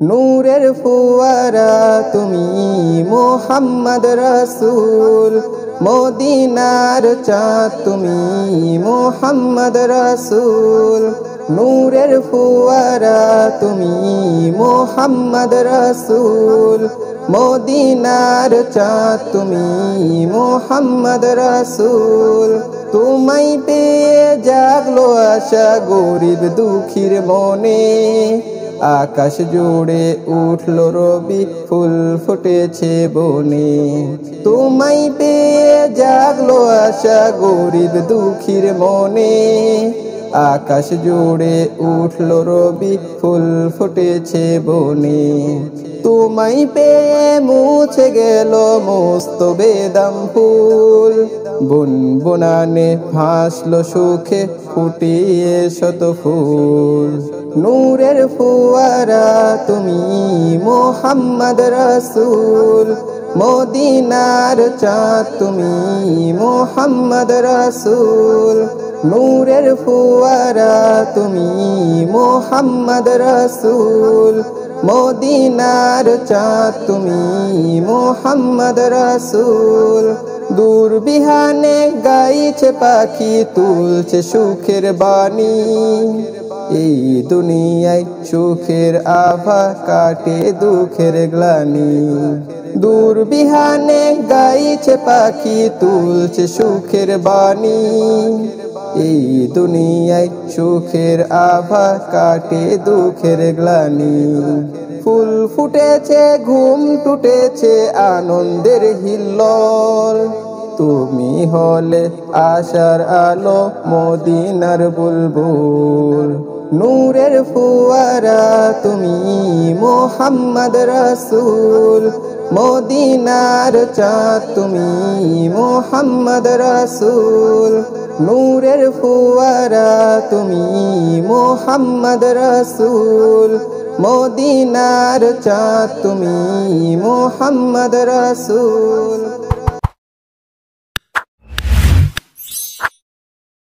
নূরের ফুয়ারা তুমি মুহাম্মদ রাসূল, মদিনার চাঁদ তুমি মুহাম্মদ রাসূল। নূরের ফুয়ারা তুমি মুহাম্মদ রাসূল, মদিনার চাঁদ তুমি মুহাম্মদ রাসূল। তোমায় পেয়ে জাগলো আশা গরিব দুঃখীর মনে, আকাশ জুড়ে উঠল রবি ফুল ফুটেছে বনে। তোমায় পেয়ে জাগলো আশা গরিব দুঃখীর মনে, আকাশ জুড়ে উঠল রবি ফুল ফুটেছে বনে। তোমায় পেয়ে মুছে গেল মস্ত বেদম ফুল, বুনবুনানে ভাসলো সুখে ফুটিয়ে শত ফুল। নূরের ফুয়ারা তুমি মুহাম্মদ রাসূল, মদিনার চাঁদ তুমি মুহাম্মদ রাসূল। নূরের ফুয়ারা তুমি মুহাম্মদ রাসূল, মদিনার চাঁদ তুমি মুহাম্মদ রাসূল। দূর বিহানে গাইছে পাখি তুলছে সুখের বাণী, এই দুনিয়ায় সুখের আভা কাটে দুঃখের গ্লানি। দূর বিহানে গাইছে পাখি তুলছে সুখের বাণী, এই দুনিয়ায় সুখের আভা কাটে দুঃখের গ্লানি। ফুল ফুটেছে ঘুম টুটেছে আনন্দের হিল্লোল, তুমি হলে আশার আলো মদিনার বুলবুল। নূরের ফুয়ারা তুমি মুহাম্মদ রাসূল, মদিনার চাঁদ তুমি মুহাম্মদ রাসূল। নূরের ফুয়ারা তুমি মুহাম্মদ রাসূল, মদিনার চাঁদ তুমি মুহাম্মদ রাসূল।